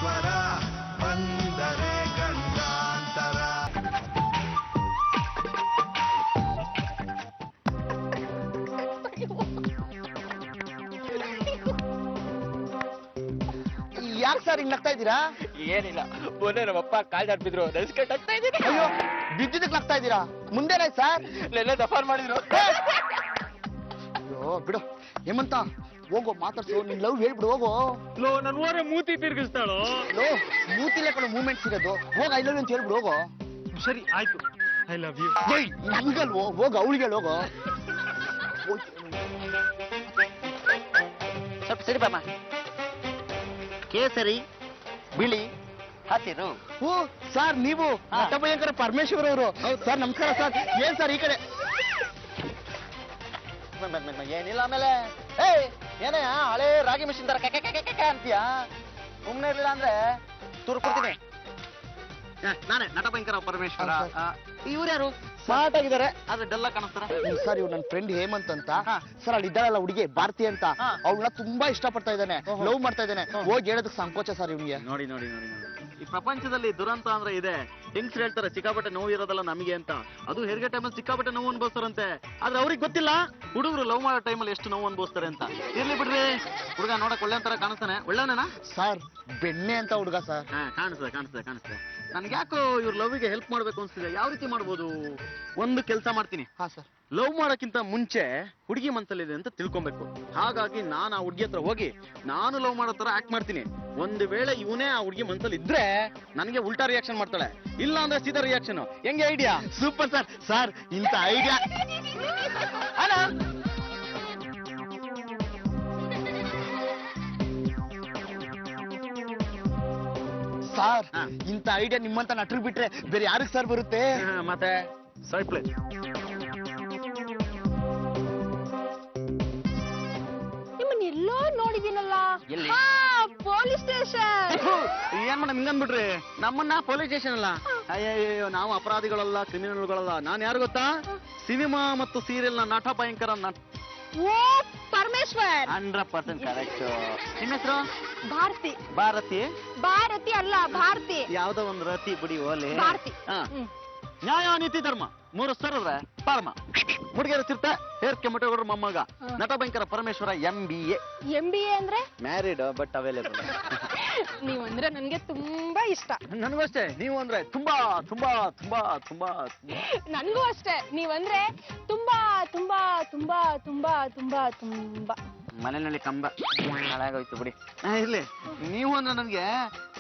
ಪರಮೇಶ್ವರ ಬಂದರೆ ಗಂಡಾಂತರ. ಯಾಕೆ ಸರ್ ಹಿಂಗ್ ನಗ್ತಾ ಇದ್ದೀರಾ? ಏನಿಲ್ಲ, ಮೊನ್ನೆ ನಮ್ಮಪ್ಪ ಕಾಲ್ ಜಾಡ್ಬಿದ್ರು, ನೆನ್ಸ್ಕೊಂಡ್ ಆಗ್ತಾ ಇದ್ದೀನಿ. ಅಯ್ಯೋ, ಬಿದ್ದಿದ್ದಕ್ಕೆ ನಗ್ತಾ ಇದ್ದೀರಾ? ಮುಂದೆನೇ ಸರ್ ನೆನ್ನೆ ದಫಾನ್ ಮಾಡಿದ್ರು. ಅಯ್ಯೋ ಬಿಡು ಹೇಮಂತ, ಹೋಗೋ ಮಾತಾಡ್ಸು, ನಿನ್ ಲವ್ ಹೇಳ್ಬಿಡು ಹೋಗೋ. ಲೋ, ನನ್ ಓರೆ ಮೂತಿ ತಿರ್ಗಿಸ್ತಾಳು. ಲೋ, ಮೂತಿಲೆ ಕಣ ಮೂಮೆಂಟ್ಸ್ ಇರೋದು, ಹೋಗ ಐ ಲವ್ ಯು ಅಂತ ಹೇಳ್ಬಿಡು ಹೋಗೋ. ಸರಿ ಆಯ್ತು, ಐ ಲವ್ ಯು. ನನ್ಗಲ್ವೋ, ಹೋಗ ಅವಳಿಗೆ ಹೋಗೋ. ಸ್ವಲ್ಪ ಸರಿ ಬಾಮ. ಕೇಸರಿ, ಬಿಳಿ, ಹಸಿರು. ಓ ಸರ್, ನೀವು ನಟ ಭಯಂಕರ ಪರಮೇಶ್ವರ್ ಅವರು. ಸರ್ ನಮಸ್ಕಾರ ಸರ್. ಏನ್ ಸರ್ ಈ ಕಡೆ? ಏನಿಲ್ಲ. ಆಮೇಲೆ ಏನೇ ಹಳೆ ರಾಗಿ ಮಿಷಿನ್ ತರ ಅಂತೀಯ? ಸುಮ್ಮನೆ ಇರ್ಲಿಲ್ಲ ಅಂದ್ರೆ ತುರ್ಕೊಡ್ತೀನಿ. ನಾನೇ ನಟ ಭಯಂಕರ ಪರಮೇಶ್ವರ. ಇವ್ರು ಯಾರು? ಸ್ಮಾರ್ಟ್ ಆಗಿದ್ದಾರೆ, ಆದ್ರೆ ಡಲ್ಲ ಕಾಣಿಸ್ತಾರ. ಸರ್ ಇವ್ ನನ್ನ ಫ್ರೆಂಡ್ ಹೇಮಂತ್ ಅಂತ ಸರ್. ಅಲ್ಲಿ ಇದ್ದಾಳಲ್ಲ ಹುಡುಗಿ ಭಾರತಿ ಅಂತ, ಅವಳನ್ನ ತುಂಬಾ ಇಷ್ಟಪಡ್ತಾ ಇದ್ದಾನೆ, ಲವ್ ಮಾಡ್ತಾ ಇದ್ದಾನೆ. ಹೋಗಿ ಹೇಳೋದಕ್ಕೆ ಸಂಕೋಚ ಸರ್ ಇವ್ನಿಗೆ. ನೋಡಿ ನೋಡಿ ನೋಡಿ ನೋಡಿ, ಈ ಪ್ರಪಂಚದಲ್ಲಿ ದುರಂತ ಅಂದ್ರೆ ಇದೆ. ಹೆಂಗ್ಸ್ರು ಹೇಳ್ತಾರೆ ಸಿಕ್ಕಾಪಟ್ಟೆ ನೋವು ಇರೋದಲ್ಲ ನಮಗೆ ಅಂತ. ಅದು ಹೆರಿಗೆ ಟೈಮಲ್ಲಿ ಸಿಕ್ಕಾಪಟ್ಟೆ ನೋವು ಅನ್ಭವಿಸ್ತಾರಂತೆ. ಆದ್ರೆ ಅವ್ರಿಗೆ ಗೊತ್ತಿಲ್ಲ ಹುಡುಗರು ಲವ್ ಮಾಡೋ ಟೈಮಲ್ಲಿ ಎಷ್ಟು ನೋವು ಅನ್ಭವಿಸ್ತಾರೆ ಅಂತ. ಇರ್ಲಿ ಬಿಡ್ರಿ, ಹುಡುಗ ನೋಡಕ್ ಒಳ್ಳೆ ಅಂತಾರ ಕಾಣಿಸ್ತಾನೆ. ಒಳ್ಳೆವನೇನಾ ಸರ್? ಬೆಣ್ಣೆ ಅಂತ ಹುಡುಗ ಸರ್. ಕಾಣಿಸ್ತದೆ. ನನ್ಗೆ ಯಾಕೋ ಇವ್ರ ಲವ್ಗೆ ಹೆಲ್ಪ್ ಮಾಡ್ಬೇಕು ಅನ್ಸ್ತಿದೆ. ಯಾವ ರೀತಿ ಮಾಡ್ಬೋದು? ಒಂದು ಕೆಲಸ ಮಾಡ್ತೀನಿ. ಹಾ ಸರ್. ಲವ್ ಮಾಡೋಕ್ಕಿಂತ ಮುಂಚೆ ಹುಡುಗಿ ಮನಸ್ಸಲ್ಲಿದೆ ಅಂತ ತಿಳ್ಕೊಬೇಕು. ಹಾಗಾಗಿ ನಾನು ಆ ಹುಡುಗಿ ಹತ್ರ ಹೋಗಿ ನಾನು ಲವ್ ಮಾಡೋ ತರ ಆಕ್ಟ್ ಮಾಡ್ತೀನಿ. ಒಂದು ವೇಳೆ ಇವನೇ ಆ ಹುಡುಗಿ ಮನಸ್ಸಲ್ಲಿ ಇದ್ರೆ ನನಗೆ ಉಲ್ಟಾ ರಿಯಾಕ್ಷನ್ ಮಾಡ್ತಾಳೆ, ಇಲ್ಲ ಅಂದ್ರೆ ಸೀದಾ ರಿಯಾಕ್ಷನ್. ಹೆಂಗೆ ಐಡಿಯಾ? Super sir. ಸರ್ ಇಂಥ ಐಡಿಯಾ ಸರ್, ಇಂಥ ಐಡಿಯಾ ನಿಮ್ಮಂತ ನಟರು ಬಿಟ್ರೆ ಬೇರೆ ಯಾರಿಗೆ ಸರ್ ಬರುತ್ತೆ? ಮತ್ತೆ ಸೈಪ್ಲೆ ನಿಮ್ಮನ್ನೆಲ್ಲೋ ನೋಡಿದೀನಲ್ಲ. ಎಲ್ಲಿ? Police station. ಏನ್ ಮೇಡಮ್ ಹಿಂಗನ್ಬಿಟ್ರಿ? ನಮ್ಮನ್ನ ಪೊಲೀಸ್ ಸ್ಟೇಷನ್ ಅಲ್ಲ. ಅಯ್ಯೋ, ನಾವು ಅಪರಾಧಿಗಳಲ್ಲ, ಕ್ರಿಮಿನಲ್ಗಳಲ್ಲ. ನಾನ್ ಯಾರು ಗೊತ್ತಾ? ಸಿನಿಮಾ ಮತ್ತು ಸೀರಿಯಲ್ ನ ನಟ ಭಯಂಕರ ಓ ಪರಮೇಶ್ವರ್. 100% ಕರೆಕ್ಟ್. ನಿಮ್ಮ ಹೆಸರು? ಭಾರತಿ. ಭಾರತಿ ಅಲ್ಲ, ಭಾರತಿ. ಯಾವ್ದೋ ಒಂದು ರತಿ ಬಿಡಿ ಓಲೆ. ಭಾರತಿ. ನ್ಯಾಯ ನೀತಿ ಧರ್ಮ 3 ಸರದ್ರೆ ಪರಮ. ಹುಡುಗಿಯರ ಚಿರ್ತ ಹೇರ್ ಕೆಮ್ಮಟಗೌಡರ ಮೊಮ್ಮಗ ನಟ ಭಯಂಕರ ಪರಮೇಶ್ವರ MBA. MBA ಅಂದ್ರೆ? Married but available. ನೀವಂದ್ರೆ ನನ್ಗೆ ತುಂಬಾ ಇಷ್ಟ. ನನಗೂ ಅಷ್ಟೇ. ನೀವು ಅಂದ್ರೆ ತುಂಬಾ ತುಂಬಾ ತುಂಬಾ ತುಂಬಾ. ನನ್ಗೂ ಅಷ್ಟೇ. ನೀವಂದ್ರೆ ತುಂಬಾ ತುಂಬಾ ತುಂಬಾ ತುಂಬಾ ತುಂಬಾ ತುಂಬಾ. ಮನೆಯಲ್ಲಿ ಕಂಬ ಹಾಳಾಗೋಯ್ತು ಬಿಡಿ. ಇರ್ಲಿ, ನೀವು ಅಂದ್ರೆ ನನ್ಗೆ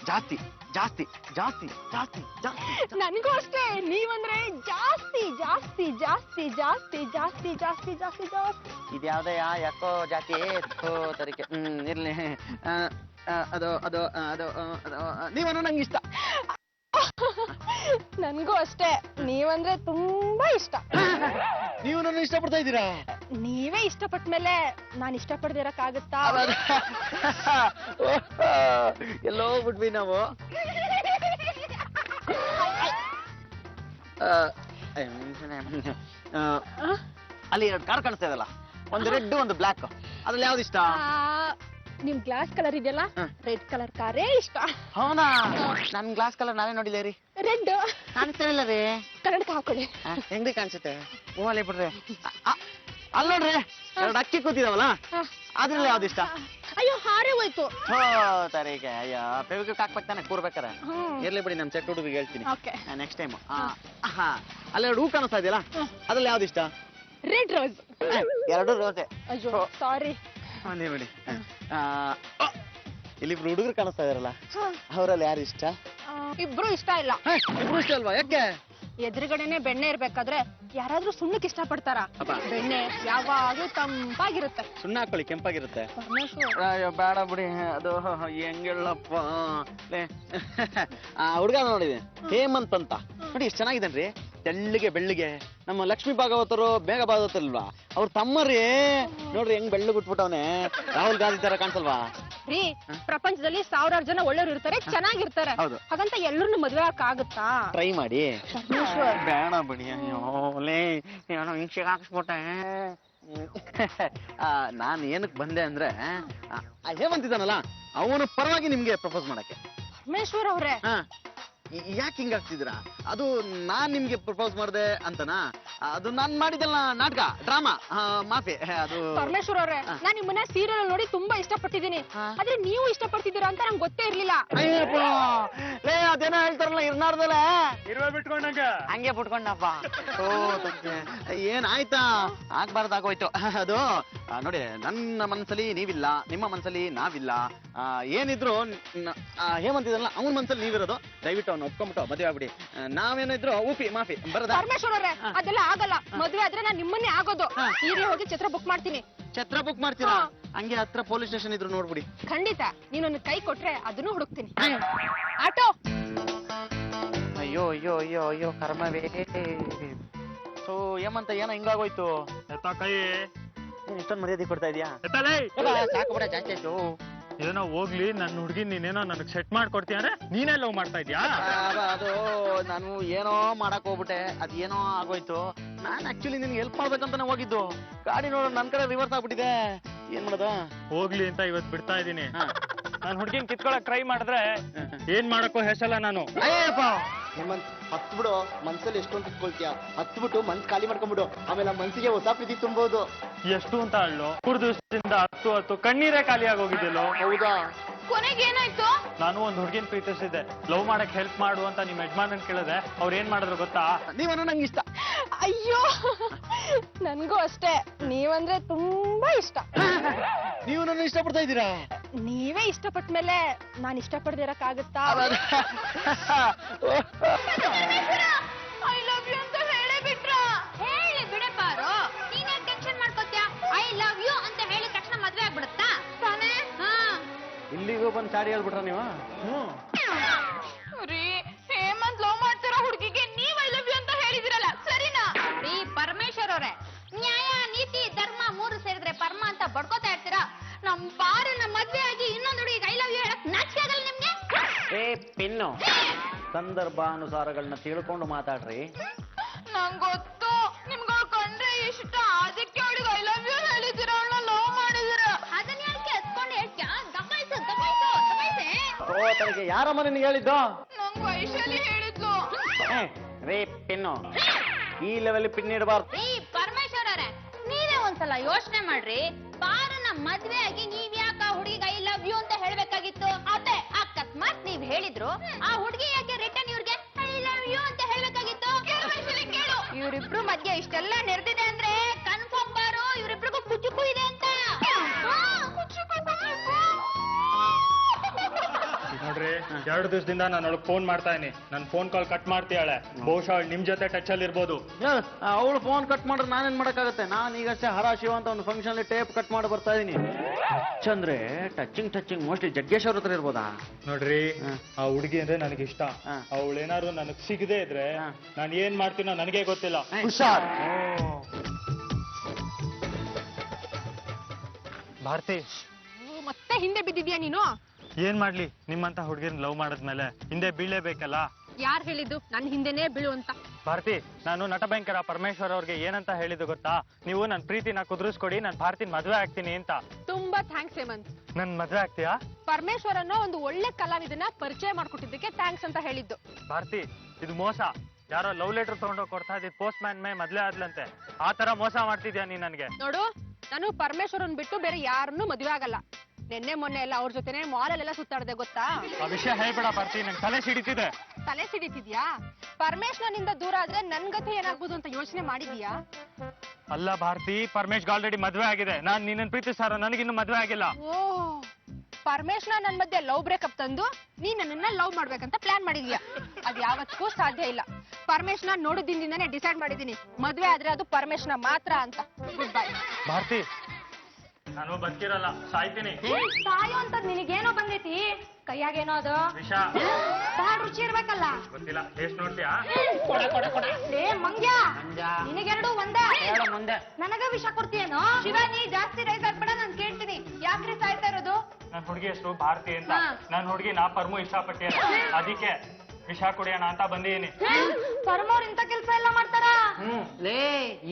ಜಾಸ್ತಿ ಜಾಸ್ತಿ ಜಾಸ್ತಿ ಜಾಸ್ತಿ ಜಾಸ್ತಿ. ನನ್ಗೂ ಅಷ್ಟೇ. ನೀವಂದ್ರೆ ಜಾಸ್ತಿ ಜಾಸ್ತಿ ಜಾಸ್ತಿ ಜಾಸ್ತಿ ಜಾಸ್ತಿ ಜಾಸ್ತಿ ಜಾಸ್ತಿ ಜಾಸ್ತಿ. ಇದ್ಯಾವ್ದೇ ಯಾಕೋ ಜಾತಿ ತರಿಕೆ. ಇರ್ಲಿ, ಅದು ಅದು ಅದು ನೀವನ್ನ ನಂಗೆ ಇಷ್ಟ. ನನ್ಗೂ ಅಷ್ಟೇ. ನೀವಂದ್ರೆ ತುಂಬಾ ಇಷ್ಟ. ನೀವು ನನ್ನ ಇಷ್ಟಪಡ್ತಾ ಇದ್ದೀರಾ? ನೀವೇ ಇಷ್ಟಪಟ್ಮೇಲೆ ನಾನು ಇಷ್ಟಪಡ್ದಿರಕ್ಕಾಗತ್ತಾ? ಎಲ್ಲೋ ಬಿಟ್ವಿ ನಾವು. ಅಲ್ಲಿ 2 ಕಾರ್ ಕಾಣಿಸ್ತಾ ಇದಲ್ಲ, ಒಂದು ರೆಡ್ ಒಂದು ಬ್ಲಾಕ್. ಅದ್ರಲ್ಲಿ ಯಾವ್ದು ಇಷ್ಟ? ನಿಮ್ ಗ್ಲಾಸ್ ಕಲರ್ ಇದೆಯಲ್ಲ, ರೆಡ್ ಕಲರ್ ಕಾರೇ ಇಷ್ಟ. ಹೌದಾ? ನನ್ ಗ್ಲಾಸ್ ಕಲರ್ ನಾವೇ ನೋಡಿಲ್ಲ ರೀ. ರೆಡ್ ಕಾಣಿಸ್ತಾ ಇಲ್ಲ ರೀ. ಕನ್ನಡಕ ಹಾಕೊಳ್ಳಿ. ಹೆಂಗ್ರಿ ಕಾಣಿಸುತ್ತೆ? ಹೂವಲ್ಲಿ ಬಿಡ್ರಿ. ಅಲ್ಲ ನೋಡ್ರಿ, 2 ಅಕ್ಕಿ ಕೂತಿದಾವಲ್ಲ, ಅದ್ರಲ್ಲಿ ಯಾವ್ದು ಇಷ್ಟ? ಅಯ್ಯೋ, ಹಾರೇ ಹೋಯ್ತು. ತರಿಗೆ. ಅಯ್ಯೋ, ಫೆವಿಕ್ವಿಕ್ ಹಾಕ್ಬೇಕು ತಾನೆ ಕೂರ್ಬೇಕಾರೆ. ಇರ್ಲಿ ಬಿಡಿ, ನಮ್ ಸೆಟ್ ಹುಡುಗಿಗೆ ಹೇಳ್ತೀನಿ ನೆಕ್ಸ್ಟ್ ಟೈಮ್. ಅಲ್ಲಿ 2 ಹೂ ಕಾಣಿಸ್ತಾ ಇದೆಯಲ್ಲ, ಅದ್ರಲ್ಲಿ ಯಾವ್ದು ಇಷ್ಟ? Red rose. 2 ರೋಸೆ. ಅಯ್ಯೋ ಸಾರಿ. ಬಿಡಿ. ಇಲ್ಲಿ 2 ಹುಡುಗರು ಕಾಣಿಸ್ತಾ ಇದಾರಲ್ಲ, ಅವರಲ್ಲಿ ಯಾರು ಇಷ್ಟ? ಇಬ್ರು ಇಷ್ಟ ಇಲ್ಲ. ಇಬ್ರು ಇಷ್ಟ ಅಲ್ವಾ? ಯಾಕೆ? ಎದುರುಗಡೆನೆ ಬೆಣ್ಣೆ ಇರ್ಬೇಕಾದ್ರೆ ಯಾರಾದ್ರೂ ಸುಣ್ಣಕ್ಕೆ ಇಷ್ಟ ಪಡ್ತಾರ? ಬೆಣ್ಣೆ ಯಾವಾಗ್ಲೂ ತಂಪಾಗಿರುತ್ತೆ. ಸುಣ್ಣ ಹಾಕೊಳ್ಳಿ, ಕೆಂಪಾಗಿರುತ್ತೆ. ಪರಮೇಶ್ವರ್ ಬೇಡ ಬಿಡಿ, ಅದು ಹೆಂಗೆಲ್ಲಪ್ಪ. ಹುಡುಗ ನೋಡಿದೆ, ಹೇಮಂತ್ ಅಂತ. ನೋಡಿ ಎಷ್ಟು ಚೆನ್ನಾಗಿದ್ದೇನ್ರಿ, ತೆಳ್ಳಿಗೆ ಬೆಳ್ಳಿಗೆ. ನಮ್ಮ ಲಕ್ಷ್ಮೀ ಭಾಗವತರು ಬೇಗ ಭಾಗವತಲ್ವಾ, ಅವ್ರ ತಮ್ಮರಿ ನೋಡ್ರಿ ಹೆಂಗ್ ಬೆಳ್ಳು ಬಿಟ್ಬಿಟ್ಟವನೆ. ರಾಹುಲ್ ಗಾಂಧಿ ತರ ಕಾಣಿಸಲ್ವಾ? ರೀ, ಪ್ರಪಂಚದಲ್ಲಿ 1000 ಜನ ಒಳ್ಳೆಯವ್ರು ಇರ್ತಾರೆ, ಚೆನ್ನಾಗಿರ್ತಾರೆ. ಹೌದು. ಹಾಗಂತ ಎಲ್ಲರನ್ನು ಮದ್ವೆ ಆಗುತ್ತಾ? ಟ್ರೈ ಮಾಡಿ. ಪರಮೇಶ್ವರ್ ಬೇಡ ಬಿಡಿ. ಅಯ್ಯೋಲೇ, ಏನೋ ಹಿಂಸೆಗೆ ಹಾಕ್ಸ್ಬಿಟ್ಟೆ. ನಾನು ಏನಕ್ಕೆ ಬಂದೆ ಅಂದ್ರೆ, ಹೇಮಂತಿದ್ದಾನಲ್ಲ, ಅವನ ಪರವಾಗಿ ನಿಮ್ಗೆ ಪ್ರಪೋಸ್ ಮಾಡಕ್ಕೆ. ಪರಮೇಶ್ವರ್ ಅವ್ರೆ, ಯಾಕೆ ಹಿಂಗಾಗ್ತಿದ್ದೀರಾ? ಅದು ನಾನ್ ನಿಮ್ಗೆ ಪ್ರಪೋಸ್ ಮಾಡ್ದೆ ಅಂತನಾ? ಅದು ನಾನ್ ಮಾಡಿದಲ್ಲ ನಾಟಕ, ಡ್ರಾಮಾ, ಮಾಫಿ ಅದು. ಪರಮೇಶ್ವರ್ ಅವ್ರೆ, ನಾನ್ ನಿಮ್ಮನ್ನ ಸೀರಿಯಲ್ ನೋಡಿ ತುಂಬಾ ಇಷ್ಟಪಟ್ಟಿದ್ದೀನಿ. ಆದ್ರೆ ನೀವು ಇಷ್ಟಪಡ್ತಿದ್ದೀರಾ ಅಂತ ನಂಗೆ ಗೊತ್ತೇ ಇರ್ಲಿಲ್ಲ. ಲೇ ಅದೇನೋ ಹೇಳ್ತಾರಲ್ಲ ಇರ್ನಾರ್ದಲ್ಲ ಇರುವೆ ಬಿಟ್ಕೊಂಡಂಗ ಹಂಗೆ ಬಿಟ್ಕೊಂಡಪ್ಪ. ಏನಾಯ್ತಾ? ಆಗ್ಬಾರ್ದಾಗೋಯ್ತು ಅದು. ನೋಡಿ, ನನ್ನ ಮನ್ಸಲ್ಲಿ ನೀವಿಲ್ಲ, ನಿಮ್ಮ ಮನ್ಸಲ್ಲಿ ನಾವಿಲ್ಲ. ಏನಿದ್ರು ಹೇಮಂತಿದಲ್ಲ ಅವನ ಮನ್ಸಲ್ಲಿ ನೀವಿರೋದು. ದಯವಿಟ್ಟು ಅವ್ನು ಒಪ್ಕೊಂಬಿಟ್ಟು ಮದುವೆ ಆಗ್ಬಿಡಿ. ನಾವೇನಿದ್ರು ಊಪಿ ಮಾಫಿ ಬರದಾ? ಪರಮೇಶ್ವರ್ ಅವ್ರೆ, ಅದೆಲ್ಲ ಆಗಲ್ಲ. ಮದ್ವೆ ಆದ್ರೆ ನಾನ್ ನಿಮ್ಮನ್ನೇ ಆಗೋದು. ಈಗಲೇ ಹೋಗಿ ಛತ್ರ ಬುಕ್ ಮಾಡ್ತೀನಿ. ಛತ್ರ ಬುಕ್ ಮಾಡ್ತೀರಾ? ಹಂಗೆ ಹತ್ರ ಪೊಲೀಸ್ ಸ್ಟೇಷನ್ ಇದ್ರು ನೋಡ್ಬಿಡಿ. ಖಂಡಿತ. ನೀನೊಂದು ಕೈ ಕೊಟ್ರೆ ಅದನ್ನು ಹುಡುಕ್ತೀನಿ. ಆಟೋ. ಅಯ್ಯೋ ಅಯ್ಯೋ ಅಯ್ಯೋ ಅಯ್ಯೋ ಕರ್ಮವೇ. ಸೊ ಹೇಮಂತ ಏನೋ ಹಿಂಗಾಗೋಯ್ತು? ಕೈ ನೀನ್ ಇಷ್ಟೊಂದು ಮರ್ಯಾದೆ ಕೊಡ್ತಾ ಇದೀಯಾ? ಸಾಕು ಬಿಡ, ಜಾಸ್ತಿ ಆಯ್ತು. ಏನೋ ಹೋಗ್ಲಿ, ನನ್ನ ಹುಡುಗಿ ನೀನೇನೋ ನನಗ್ ಸೆಟ್ ಮಾಡ್ಕೊಡ್ತೀಯ ಅಂದ್ರೆ ನೀನೇ ಲವ್ ಮಾಡ್ತಾ ಇದ್ಯಾ? ಅದು ನಾನು ಏನೋ ಮಾಡಕ್ ಹೋಗ್ಬಿಟ್ಟೆ, ಅದೇನೋ ಆಗೋಯ್ತು. ನಾನ್ ಆಕ್ಚುಲಿ ನಿನ್ಗೆ ಹೆಲ್ಪ್ ಮಾಡ್ಬೇಕಂತಾನೆ ಹೋಗಿದ್ದು. ಗಾಡಿ ನೋಡೋ ನನ್ ಕಡೆ ರಿವರ್ಸ್ ಆಗ್ಬಿಟ್ಟಿದೆ. ಏನ್ ಮಾಡೋದು? ಹೋಗ್ಲಿ ಅಂತ ಇವತ್ ಬಿಡ್ತಾ ಇದೀನಿ. ನಾನ್ ಹುಡುಗಿನ ಕಿತ್ಕೊಳಕ್ ಟ್ರೈ ಮಾಡಿದ್ರೆ ಏನ್ ಮಾಡಕ್ಕೋ ಹೆಸಲ್ಲ ನಾನು. ಹೇಮಂತ್, ಹತ್ ಬಿಡು. ಮನ್ಸಲ್ಲಿ ಎಷ್ಟೊಂದು ಕಿತ್ಕೊಳ್ತೀಯ? ಹತ್ಬಿಟ್ಟು ಮನ್ಸ್ ಖಾಲಿ ಮಾಡ್ಕೊಂಡ್ಬಿಡು. ಆಮೇಲೆ ಆ ಮನ್ಸಿಗೆ ಹೊಸ ಪ್ರೀತಿ ತುಂಬೋದು. ಎಷ್ಟು ಅಂತ ಅಳ್ಳು? 3 ದಿವಸದಿಂದ ಹತ್ತು ಕಣ್ಣೀರೇ ಖಾಲಿ ಆಗೋಗಿದ್ದಿಲ್ಲೋ? ಹೌದಾ? ಕೊನೆಗೆ ಏನಾಯ್ತು? ನಾನು ಒಂದ್ ಹುಡುಗಿನ ಪ್ರೀತಿಸಿದ್ದೆ. ಲವ್ ಮಾಡಕ್ ಹೆಲ್ಪ್ ಮಾಡು ಅಂತ ನಿಮ್ ಯಜಮಾನನ್ ಕೇಳಿದ್ರೆ ಅವ್ರು ಏನ್ ಮಾಡಿದ್ರು ಗೊತ್ತಾ? ನೀವನ್ನ ನಂಗೆ ಇಷ್ಟ. ಅಯ್ಯೋ, ನನ್ಗೂ ಅಷ್ಟೇ. ನೀವಂದ್ರೆ ತುಂಬಾ ಇಷ್ಟ. ನೀವು ನನ್ನ ಇಷ್ಟಪಡ್ತಾ ಇದ್ದೀರಾ? ನೀವೇ ಇಷ್ಟಪಟ್ಮೇಲೆ ನಾನ್ ಇಷ್ಟಪಡ್ದಿರಕ್ಕಾಗತ್ತಾ? ಐ ಲವ್ ಯು ಅಂತ ಹೇಳೇ ಬಿಟ್ರ? ಹೇಳಿ ಬಿಡೆ ಪಾರು, ನೀನೇ ಟೆನ್ಷನ್ ಮಾಡ್ಕೋತ್ಯಾ? ಐ ಲವ್ ಯು ಅಂತ ಹೇಳಿದ ತಕ್ಷಣ ಮದ್ವೆ ಆಗ್ಬಿಡುತ್ತಾ ತಾನೇ? ಇಲ್ಲಿಗೂ ಬಂದು ಚಾಡಿ ಹೇಳ್ಬಿಟ್ರ ನೀವು? ರೀ, ಹೇಮಂತ್ ಲವ್ ಮಾಡ್ತಿರೋ ಹುಡುಗಿಗೆ ನೀವ್ ಐ ಲವ್ ಯು ಅಂತ ಹೇಳಿದಿರಲ್ಲ, ಸರಿನಾ? ರೀ ಪರಮೇಶ್ವರ್ ಅವರೇ, ನ್ಯಾಯ ನೀತಿ ಧರ್ಮ 3 ಸೇರಿದ್ರೆ ಪರಮ ಅಂತ ಬಡ್ಕೋತಾ ಇರ್ತೀರಾ. ನಮ್ ಪಾರನ್ನ ಮದ್ವೆ ಆಗಿ ಇನ್ನೊಂದು ಹುಡುಗಿಗೆ ಐ ಲವ್ ಯು ಹೇಳಕ್ ನಾಚಿಕೆ ಆಗಲ್ಲ ನಿಮ್ಗೆ? ಏ ಪಿನ್ನು, ಸಂದರ್ಭಾನುಸಾರಗಳನ್ನ ತಿಳ್ಕೊಂಡು ಮಾತಾಡ್ರಿ. ನಂಗ್ ಗೊತ್ತು, ನಿಮ್ಗೆ ಕಂಡ್ರೆ ಇಷ್ಟ, ಅದಕ್ಕೆ ಅವಳಿಗೆ ಐ ಲವ್ ಯು ಹೇಳಿದಿರ, ಅವಳನ್ನ ಲವ್ ಮಾಡಿದಿರ. ಅದನ್ನ ಯಾಕೆ ಹತ್ಕೊಂಡು ಹೇಳ್ತ್ಯಾ? ದಬಾಯಿಸು ದಬಾಯಿಸು ದಬಾಯಿಸೆ. ತನಗೆ ಯಾರಮ್ಮ ನಿನ್ಗೆ ಹೇಳಿದ್ದು? ನಂಗ್ ವೈಶಾಲಿ ಹೇಳಿದ್ಲು. ರೇ ಪಿನ್ನು, ಈ ಲೆವೆಲ್ ಪಿನ್ ಇಡಬಾರ್ದು. ಈ ಪರಮೇಶ್ವರ್ ಅವರೇ, ನೀವೇ ಒಂದ್ಸಲ ಯೋಚನೆ ಮಾಡ್ರಿ. ಪಾರನ್ನ ಮದ್ವೆ ಆಗಿ ನೀವ್ ಯಾಕೆ ಆ ಹುಡುಗಿಗೆ ಐ ಲವ್ ಯು ಅಂತ ಹೇಳ್ಬೇಕಾಗಿತ್ತು? ಅದೇ ಅಕಸ್ಮಾತ್ ನೀವ್ ಹೇಳಿದ್ರು, ಆ ಹುಡುಗಿ ಯಾಕೆ ರಿಟರ್ನ್ ಇವ್ರಿಗೆ ಐ ಲವ್ ಯು ಅಂತ ಹೇಳ್ಬೇಕಾಗಿತ್ತು? ಕೇಳು, ಇವ್ರಿಬ್ರು ಮಧ್ಯೆ ಇಷ್ಟೆಲ್ಲ ನೆರೆದಿದೆ ಅಂದ್ರೆ ಕನ್ಫರ್ಮ್ ಬಾರು ಇವ್ರಿಬ್ರಿಗೂ ಕುಚುಕು ಇದೆ ಅಂತ. ನೋಡ್ರಿ, 2 ದಿವಸದಿಂದ ನಾನು ಅವಳಿಗೆ ಫೋನ್ ಮಾಡ್ತಾ ಇದೀನಿ. ನನ್ ಫೋನ್ ಕಾಲ್ ಕಟ್ ಮಾಡ್ತೀಯಾಳೆ. ಬಹುಶಃ ಅವಳು ನಿಮ್ ಜೊತೆ ಟಚ್ ಅಲ್ಲಿ ಇರ್ಬೋದು. ಅವಳು ಫೋನ್ ಕಟ್ ಮಾಡಿದ್ರೆ ನಾನೇನ್ ಮಾಡಕ್ಕಾಗತ್ತೆ? ನಾನು ಈಗಷ್ಟೇ ಹರ ಶಿವ ಅಂತ ಒಂದು ಫಂಕ್ಷನ್ ಟೇಪ್ ಕಟ್ ಮಾಡಿ ಬರ್ತಾ ಇದೀನಿ. ಟಚ್ ಅಂದ್ರೆ ಟಚಿಂಗ್ ಮೋಸ್ಟ್ಲಿ ಜಗ್ಗೇಶ್ ಅವ್ರ ಹತ್ರ ಇರ್ಬೋದಾ? ನೋಡ್ರಿ, ಆ ಹುಡುಗಿ ಅಂದ್ರೆ ನನಗೆ ಇಷ್ಟ. ಅವಳೇನಾದ್ರು ನನಗ್ ಸಿಗದೆ ಇದ್ರೆ ನಾನು ಏನ್ ಮಾಡ್ತೀನೋ ನನಗೆ ಗೊತ್ತಿಲ್ಲ. ಹುಷಾರ್. ಭಾರತಿ, ಮತ್ತೆ ಹಿಂದೆ ಬಿದ್ದಿದ್ಯಾ ನೀನು? ಏನ್ ಮಾಡ್ಲಿ, ನಿಮ್ಮಂತ ಹುಡುಗಿನ ಲವ್ ಮಾಡದ್ಮೇಲೆ ಹಿಂದೆ ಬೀಳಲೇಬೇಕಲ್ಲ. ಯಾರು ಹೇಳಿದ್ದು ನನ್ ಹಿಂದೆನೇ ಬೀಳು ಅಂತ? ಭಾರತಿ, ನಾನು ನಟ ಭಯಂಕರ ಪರಮೇಶ್ವರ್ ಅವ್ರಿಗೆ ಏನಂತ ಹೇಳಿದ್ದು ಗೊತ್ತಾ? ನೀವು ನನ್ ಪ್ರೀತಿನ ಕುದುರಿಸ್ಕೊಡಿ, ನಾನ್ ಭಾರತಿನ ಮದ್ವೆ ಆಗ್ತೀನಿ ಅಂತ. ತುಂಬಾ ಥ್ಯಾಂಕ್ಸ್ ಹೇಮಂತ್. ನನ್ ಮದ್ವೆ ಆಗ್ತೀಯಾ? ಪರಮೇಶ್ವರ್ ಅನ್ನೋ ಒಂದು ಒಳ್ಳೆ ಕಲಾವಿದನ ಪರಿಚಯ ಮಾಡ್ಕೊಟ್ಟಿದ್ದಕ್ಕೆ ಥ್ಯಾಂಕ್ಸ್ ಅಂತ ಹೇಳಿದ್ದು. ಭಾರತಿ, ಇದು ಮೋಸ. ಯಾರೋ ಲವ್ ಲೆಟರ್ ತಗೊಂಡೋಗಿ ಕೊಡ್ತಾ ಇದ್ದಿದ್ ಪೋಸ್ಟ್ ಮ್ಯಾನ್ ಮೇ ಮದ್ವೆ ಆದ್ಲಂತೆ. ಆ ತರ ಮೋಸ ಮಾಡ್ತಿದ್ಯಾ ನೀನ್ ನನ್ಗೆ? ನೋಡು, ನಾನು ಪರಮೇಶ್ವರನ್ ಬಿಟ್ಟು ಬೇರೆ ಯಾರನ್ನೂ ಮದುವೆ ಆಗಲ್ಲ. ನಿನ್ನೆ ಮೊನ್ನೆ ಎಲ್ಲ ಅವ್ರ ಜೊತೆನೆ ಮಾಲಲ್ಲೆಲ್ಲ ಸುತ್ತಾಡ್ದೆ ಗೊತ್ತಾ? ಆ ವಿಷಯ ಹೇಳ್ಬೇಡ ಭಾರತಿ, ನಂಗೆ ತಲೆ ಸಿಡಿತಿದೆ. ತಲೆ ಸಿಡಿತಿದ್ಯಾ? ಪರಮೇಶ್ವರನಿಂದ ದೂರ ಆದ್ರೆ ನನ್ ಗತಿ ಏನಾಗ್ಬೋದು ಅಂತ ಯೋಚನೆ ಮಾಡಿದ್ಯಾ? ಅಲ್ಲ ಭಾರತಿ, ಪರಮೇಶ್ಗೆ ಆಲ್ರೆಡಿ ಮದ್ವೆ ಆಗಿದೆ. ನಾನ್ ನಿನ್ನನ್ ಪ್ರೀತಿಸಾರ, ನನಗಿನ್ನು ಮದ್ವೆ ಆಗಿಲ್ಲ. ಓ, ಪರಮೇಶ್ವರ ನನ್ ಮಧ್ಯೆ ಲವ್ ಬ್ರೇಕಪ್ ತಂದು ನೀನ್ ನನ್ನನ್ನ ಲವ್ ಮಾಡ್ಬೇಕಂತ ಪ್ಲಾನ್ ಮಾಡಿದ್ಯಾ? ಅದ್ ಯಾವತ್ತೂ ಸಾಧ್ಯ ಇಲ್ಲ. ಪರಮೇಶ್ವರ ನೋಡಿದಿಂದಾನೇ ಡಿಸೈಡ್ ಮಾಡಿದೀನಿ, ಮದ್ವೆ ಆದ್ರೆ ಅದು ಪರಮೇಶ್ವರ ಮಾತ್ರ ಅಂತ. Good bye. ಭಾರತಿ, ನಾನು ಬದುಕಿರಲ್ಲ, ಸಾಯ್ತೀನಿ. ಸಾಯೋ ಅಂತ ನಿನಗೇನೋ ಬಂದೈತಿ ಕೈಯಾಗೇನೋ ಅದು ವಿಷ. ಬಹಳ ರುಚಿ ಇರ್ಬೇಕಲ್ಲ. ಗೊತ್ತಿಲ್ಲ, ಟೇಸ್ಟ್ ನೋಡ್ತೀಯಾ? ಲೇ ಮಂಗ್ಯ, ನಿನಗೆರಡು ಒಂದೇ. ನನಗ ವಿಷ ಕೊಡ್ತೀಯೇನೋ? ಶಿವ, ನೀ ಜಾಸ್ತಿ ರೈಸ್ ಆಗ್ಬೇಡ, ನಾನ್ ಕೇಳ್ತೀನಿ. ಯಾಕ್ರಿ ಸಾಯ್ತಾ ಇರೋದು? ನನ್ ಹುಡುಗಿ ಹೆಸರು ಭಾರತಿ ಅಂತ. ನನ್ ಹುಡುಗಿ ನಾ ಪರ್ಮು ಇಷ್ಟಪಟ್ಟಿಲ್ಲ, ಅದಕ್ಕೆ ವಿಷ ಕುಡಿಯೋಣ ಅಂತ ಬಂದಿದ್ದೀನಿ. ಪರಮೋರ್ ಇಂತ ಕೆಲ್ಸ ಎಲ್ಲ ಮಾಡ್ತಾರ? ಲೇ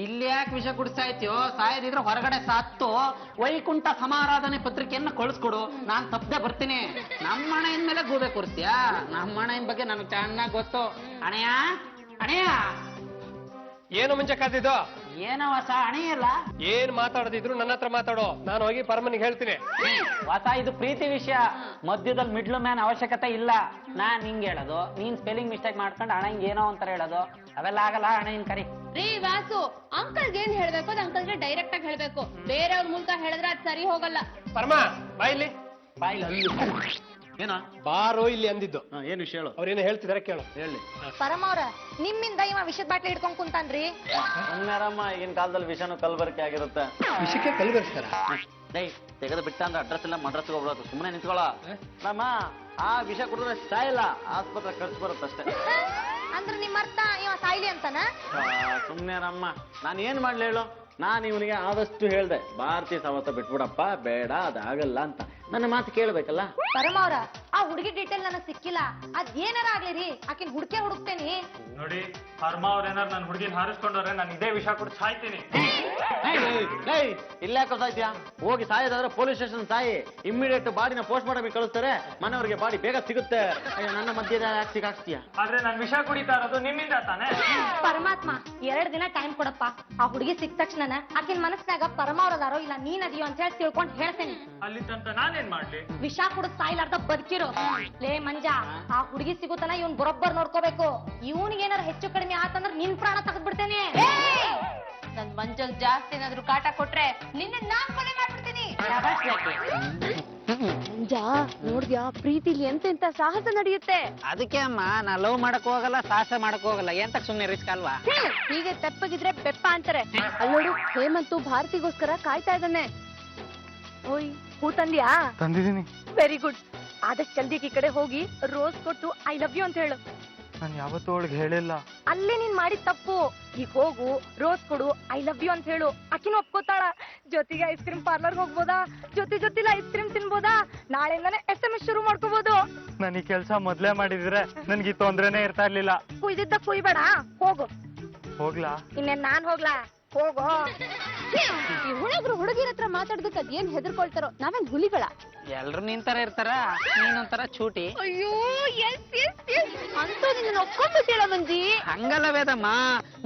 ಇಲ್ಲಿ ಯಾಕೆ ವಿಷ ಕುಡಿಸ್ತಾ ಇತ್ಯೋ? ಸಾಯದಿದ್ರೆ ಹೊರಗಡೆ ಸಾತ್ತು ವೈಕುಂಠ ಸಮಾರಾಧನೆ ಪತ್ರಿಕೆಯನ್ನ ಕಳಿಸ್ಕೊಡು, ನಾನ್ ತಪ್ಪದೆ ಬರ್ತೀನಿ. ನಮ್ಮ ಅಣ್ಣನ ಮೇಲೆ ಗೂಬೆ ಕೂರಿಸ್ತೀಯಾ? ನಮ್ಮ ಅಣ್ಣನ ಬಗ್ಗೆ ನನಗೆ ಚೆನ್ನಾಗಿ ಗೊತ್ತು. ಅಣೆಯ ಅಣೆಯ ಏನು ಮುಂಚೆ ಕಾದಿದ್ದು? ಏನೋ ಹೊಸ ಅಣೆಯಲ್ಲ. ಏನ್ ಮಾತಾಡದಿದ್ರು ನನ್ನ ಹತ್ರ ಮಾತಾಡೋ, ನಾನು ಹೋಗಿ ಪರಮನಿಗೆ ಹೇಳ್ತೀನಿ. ಹೊಸ ಇದು ಪ್ರೀತಿ ವಿಷಯ, ಮಧ್ಯದಲ್ಲಿ ಮಿಡ್ಲ್ ಮ್ಯಾನ್ ಅವಶ್ಯಕತೆ ಇಲ್ಲ. ನಾನ್ ಹಿಂಗ್ ಹೇಳೋದು, ನೀನ್ ಸ್ಪೆಲ್ಲಿಂಗ್ ಮಿಸ್ಟೇಕ್ ಮಾಡ್ಕೊಂಡು ಅಣ್ಣ ಹಿಂಗ್ ಏನೋ ಅಂತಾರೆ ಹೇಳೋದು, ಅವೆಲ್ಲ ಆಗಲ್ಲ. ಅಣ್ಣ ಇನ್ ಕರಿ. ರೀ ವಾಸು, ಅಂಕಲ್ಗೆ ಏನ್ ಹೇಳ್ಬೇಕು ಅದು ಅಂಕಲ್ಗೆ ಡೈರೆಕ್ಟ್ ಆಗಿ ಹೇಳ್ಬೇಕು. ಬೇರೆಯವ್ರ ಮೂಲಕ ಹೇಳಿದ್ರೆ ಅದ್ ಸರಿ ಹೋಗಲ್ಲ. ಪರಮ ಬಾಯಿಲಿ ಬಾಯಿಲ್ ಅಲ್ಲಿ ಏನ ಬಾರೋ ಇಲ್ಲಿ ಅಂದಿದ್ದು. ಏನ್ ವಿಷಯ ಹೇಳು. ಅವ್ರೇನು ಹೇಳ್ತಿದಾರೆ ಕೇಳು. ಹೇಳಿ. ಪರಮ ಅವ್ರ, ನಿಮ್ಮಿಂದ ಇವ ವಿಷದ ಬಾಟ್ಲಿ ಹಿಡ್ಕೊಂಡ್ ಕುಂತಾನ್ರಿ. ಸುಮ್ಮನೆರಮ್ಮ, ಈಗಿನ ಕಾಲದಲ್ಲಿ ವಿಷನು ಕಲಬೆರಕೆ ಆಗಿರುತ್ತೆ. ವಿಷಯಕ್ಕೆ ಕಲ್ಬೆರ್ಸ್ತಾರ? ಡೇಯ್ ತೆಗೆದು ಬಿಟ್ಟ ಅಂದ್ರೆ ಅಡ್ರೆಸ್ ಇಲ್ಲ ಮಡ್ರೆಸ್ ಹೋಗ್ಬಿಡೋದು. ಸುಮ್ಮನೆ ನಿಂತ್ಕೊಳ್ಳ ನಮ್ಮ. ಆ ವಿಷ ಕುಡಿದ್ರೆ ಸಾಯಿಲ್ಲ, ಆಸ್ಪತ್ರೆ ಖರ್ಚು ಬರುತ್ತೆ ಅಷ್ಟೇ. ಅಂದ್ರೆ ನಿಮ್ಮ ಅರ್ಥ ಇವ ಸಾಯ್ಲಿ ಅಂತಾನ? ಸುಮ್ಮನೆರಮ್ಮ, ನಾನು ಏನ್ ಮಾಡ್ಲಿ ಹೇಳು. ನಾನು ಇವನಿಗೆ ಆದಷ್ಟು ಹೇಳ್ದೆ, ಭಾರತೀಯ ಸವತ ಬಿಟ್ಬಿಡಪ್ಪ, ಬೇಡ ಅದಾಗಲ್ಲ ಅಂತ. ನನ್ನ ಮಾತು ಕೇಳ್ಬೇಕಲ್ಲ. ಪರಮ ಅವ್ರ, ಆ ಹುಡುಗಿ ಡೀಟೇಲ್ ನನಗ್ ಸಿಕ್ಕಿಲ್ಲ. ಅದ್ ಏನಾರ ಆಗ್ಲಿ ರೀ, ಆಕಿನ್ ಹುಡುಕ್ತೇನಿ. ನೋಡಿ, ಪರ್ಮ ಅವ್ರ ಏನಾರು ನನ್ನ ಹುಡುಗಿನ ಹಾರಿಸ್ಕೊಂಡವ್ರೆ ನಾನು ಇದೇ ವಿಷ ಕೊಟ್ಟು ಸಾಯ್ತೀನಿ. ಇಲ್ಲಾಕ ಸಾಯ್ತೀಯಾ? ಹೋಗಿ ಸಾಯೋದಾದ್ರೆ ಪೊಲೀಸ್ ಸ್ಟೇಷನ್ ಸಾಯಿ. ಇಮ್ಮಿಡಿಯೇಟ್ ಬಾಡಿನ ಪೋಸ್ಟ್ ಮಾರ್ಟಮ್ ಕಳಿಸ್ತಾರೆ, ಮನೆಯವ್ರಿಗೆ ಬಾಡಿ ಬೇಗ ಸಿಗುತ್ತೆ. ಅಯ್ಯೋ, ನನ್ನ ಮಧ್ಯದ ಯಾಕೆ ಸಿಗಾಕ್ಸ್ತೀಯಾ? ಆದ್ರೆ ನಾನು ವಿಷ ಕುಡಿತಾ ಇರೋದು ನಿಮ್ಮಿಂದ ತಾನೆ. ಪರಮಾತ್ಮ 2 ದಿನ ಟೈಮ್ ಕೊಡಪ್ಪ. ಆ ಹುಡುಗಿ ಸಿಕ್ಕ ತಕ್ಷಣ ಆಕಿನ ಮನಸ್ನಾಗ ಪರಮ ಅವ್ರದಾರೋ ಇಲ್ಲ ನೀನ್ ಅದಿಯೋ ಅಂತ ಹೇಳಿ ತಿಳ್ಕೊಂಡ್ ಹೇಳ್ತೇನೆ. ಅಲ್ಲಿ ತನಕ ನಾನೇನ್ ಮಾಡ್ಲಿ? ವಿಷ ಕುಡಿದ್ ಸಾಯ್ಲಾರ್ದ ಬದುಕಿರೋ. ಲೇ ಮಂಜಾ, ಆ ಹುಡುಗಿ ಸಿಗುತ್ತಾನ ಇವನ್ ಬರೋಬ್ಬರ್ ನೋಡ್ಕೋಬೇಕು. ಇವನಿಗೆ ಏನಾರ ಹೆಚ್ಚು ಕಡಿಮೆ ಆತಂದ್ರ ನಿನ್ ಪ್ರಾಣ ತೆಗೆದ್ಬಿಡ್ತೇನೆ. ನನ್ ಮಂಜಲ್ ಜಾಸ್ತಿ ಏನಾದ್ರು ಕಾಟ ಕೊಟ್ರೆ ನಿನ್ನ ನಾನ್ ಕೊಲೆ ಮಾಡ್ಬಿಡ್ತೀನಿ. ಮಂಜಾ, ನೋಡ್ದ್ಯಾ ಪ್ರೀತಿಲಿ ಎಂತೆಂತ ಸಾಹಸ ನಡೆಯುತ್ತೆ. ಅದಕ್ಕೆ ಅಮ್ಮ, ನಾ ಲವ್ ಮಾಡಕ್ ಹೋಗಲ್ಲ, ಸಾಹಸ ಮಾಡಕ್ ಹೋಗಲ್ಲ. ಎಂತಕ್ ಸುಮ್ನೆ ರಿಸ್ಕ್ ಅಲ್ವಾ? ಹೀಗೆ ತೆಪ್ಪಗಿದ್ರೆ ಬೆಪ್ಪ ಅಂತಾರೆ. ಅಲ್ಲೋಡು, ಹೇಮಂತು ಭಾರತಿಗೋಸ್ಕರ ಕಾಯ್ತಾ ಇದ್ದಾನೆ. ಓಯ್, ಹೂ ತಂದ್ಯಾ? ತಂದಿದ್ದೀನಿ. Very good. ಆದಷ್ಟು ಜಲ್ದಿ ಈ ಕಡೆ ಹೋಗಿ ರೋಸ್ ಕೊಟ್ಟು ಐ ಲವ್ ಯು ಅಂತ ಹೇಳು. ನಾನು ಯಾವತ್ತೂ ಅವಳಿಗೆ ಹೇಳಿಲ್ಲ. ಅಲ್ಲೇ ನೀನ್ ಮಾಡಿದ ತಪ್ಪು. ಈಗ ಹೋಗು, ರೋಸ್ ಕೊಡು, ಐ ಲವ್ ಯು ಅಂತ ಹೇಳು. ಆಕಿನ ಒಪ್ಕೋತಾಳ. ಜೊತೆಗೆ ಐಸ್ ಕ್ರೀಮ್ ಪಾರ್ಲರ್ ಹೋಗ್ಬೋದಾ, ಜೊತೆಲಿ ಐಸ್ ಕ್ರೀಮ್ ತಿನ್ಬೋದಾ, ನಾಳೆಯಿಂದಾನೆ SMS ಶುರು ಮಾಡ್ಕೋಬಹುದು. ನಾನು ಈ ಕೆಲಸ ಮೊದ್ಲೇ ಮಾಡಿದ್ರೆ ನನ್ಗೆ ಈ ತೊಂದ್ರೆನೇ ಇರ್ತಾ ಇರ್ಲಿಲ್ಲ. ಕುಯ್ದಿದ್ದ ಕುಯ್ಬೇಡ, ಹೋಗು. ಹೋಗ್ಲಾ? ಇನ್ನೇನ್ ನಾನ್ ಹೋಗ್ಲಾ? ಹೋಗೋ. ಈ ಹುಡುಗರು ಹುಡುಗಿರ ಹತ್ರ ಮಾತಾಡ್ದಕ್ಕೆ ಅದೇನ್ ಹೆದರ್ಕೊಳ್ತಾರೋ, ನಾವೇನ್ ಹುಲಿಗಳ? ಎಲ್ರು ನಿಂತರ ಇರ್ತಾರ, ನೀನೊಂಥರ ಚೂಟಿ. ಅಯ್ಯೋ, ಅಂತೂ ನಿನ್ನ ಒಪ್ಕೊಂಡ್ಬಿಟ್ಟಿಲ್ಲ ಮಂಜಿ. ಹಂಗಲ್ಲ ವೇದಮ್ಮ,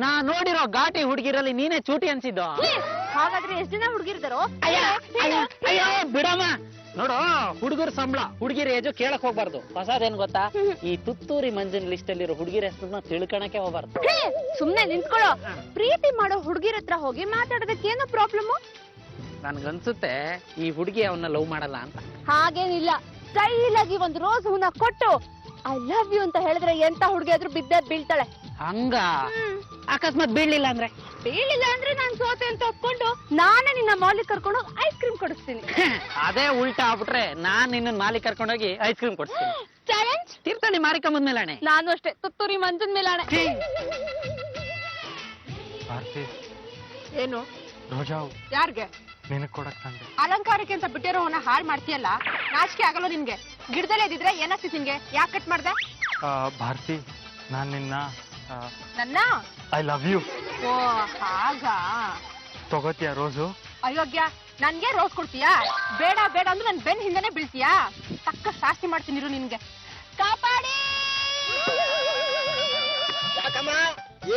ನಾ ನೋಡಿರೋ ಘಾಟಿ ಹುಡುಗಿರಲ್ಲಿ ನೀನೇ ಚೂಟಿ ಅನ್ಸಿದ್ದು. ಹಾಗಾದ್ರೆ ಎಷ್ಟ್ ಜನ ಹುಡುಗಿರ್ತಾರೋ? ಅಯ್ಯೋ ಬಿಡಮ್ಮ. ನೋಡು, ಹುಡುಗರ ಸಂಬಳ, ಹುಡುಗಿರ ಏಜು ಕೇಳಕ್ ಹೋಗ್ಬಾರ್ದು. ಹೊಸದೇನ್ ಗೊತ್ತಾ? ಈ ತುತ್ತೂರಿ ಮಂಜನ್ ಲಿಸ್ಟ್ ಅಲ್ಲಿರೋ ಹುಡುಗಿರ ಹೆಸರನ್ನ ತಿಳ್ಕೊಳಕ್ಕೆ ಹೋಗ್ಬಾರ್ದು. ಸುಮ್ನೆ ನಿಂತ್ಕೊಳ್ಳೋ. ಪ್ರೀತಿ ಮಾಡೋ ಹುಡುಗಿರ ಹತ್ರ ಹೋಗಿ ಮಾತಾಡೋದಕ್ಕೆ ಏನೋ ಪ್ರಾಬ್ಲಮ್? ನನ್ಗನ್ಸುತ್ತೆ ಈ ಹುಡುಗಿ ಅವನ್ನ ಲವ್ ಮಾಡಲ್ಲ ಅಂತ. ಹಾಗೇನಿಲ್ಲ. ಸ್ಟೈಲ್ ಆಗಿ ಒಂದು ರೋಸ್ ಹೂನ ಕೊಟ್ಟು ಐ ಲವ್ ಯು ಅಂತ ಹೇಳಿದ್ರೆ ಎಂತ ಹುಡುಗಿ ಆದ್ರೂ ಬಿದ್ದೇ ಬೀಳ್ತಾಳೆ. ಹಂಗ ಅಕಸ್ಮಾತ್ ಬೀಳ್ಲಿಲ್ಲ ಅಂದ್ರೆ? ಬೀಳಿಲ್ಲ ಅಂದ್ರೆ ನಾನ್ ಸೋತೆ ಅಂತ ಒಪ್ಕೊಂಡು ನಾನೇ ನಿನ್ನ ಮಾಲಿಕ್ ಕರ್ಕೊಂಡು ಐಸ್ ಕ್ರೀಮ್ ಕೊಡಿಸ್ತೀನಿ. ಅದೇ ಉಲ್ಟಾ ಆಗ್ಬಿಟ್ರೆ ನಾನ್ ನಿನ್ನ ಮಾಲಿಕ್ ಕರ್ಕೊಂಡೋಗಿ ಐಸ್ ಕ್ರೀಮ್ ಕೊಡ್ತೀನಿ. ಚಾಲೆಂಜ್. ತೀರ್ಥಹಳ್ಳಿ ಮಾರಿಕಮ್ಮನ ಮೇಲಾಣೆ. ನಾನು ಅಷ್ಟೇ, ತುತ್ತೂರಿ ಮಂಜನ್ ಮೇಲಾಣೆ. ಭಾರತಿ, ಏನು ರೋಜಾವು ಯಾರ್ಗೆ? ನಿನಗ್ ಕೊಡಕ್ ತಂದೆ. ಅಲಂಕಾರಕ್ಕೆ ಅಂತ ಬಿಟ್ಟಿರೋ ಹೂನ ಹಾಳ್ ಮಾಡ್ತೀಯಲ್ಲ, ನಾಚಿಕೆ ಆಗಲ್ಲ ನಿನ್ಗೆ? ಗಿಡದಲ್ಲೇ ಇದ್ದಿದ್ರೆ ಏನಾಗ್ತಿತ್ತು ನಿನ್ಗೆ? ಯಾಕೆ ಕಟ್ ಮಾಡ್ದೆ? ಭಾರತಿ, ನಾನ್ ನಿನ್ನ ನನ್ನ ಐ ಲವ್ ಯು. ಓ ಹಾಗಾ? ತಗೋತೀಯ ರೋಸು? ಅಯೋಗ್ಯ, ನನ್ಗೆ ರೋಸ್ ಕೊಡ್ತೀಯಾ? ಬೇಡ ಬೇಡ ಅಂದ್ರೆ ನನ್ ಬೆನ್ ಹಿಂದೆನೆ ಬೀಳ್ತೀಯಾ? ತಕ್ಕ ಶಾಸ್ತಿ ಮಾಡ್ತೀನಿ ನಿನ್ಗೆ. ಕಾಪಾಡಿ.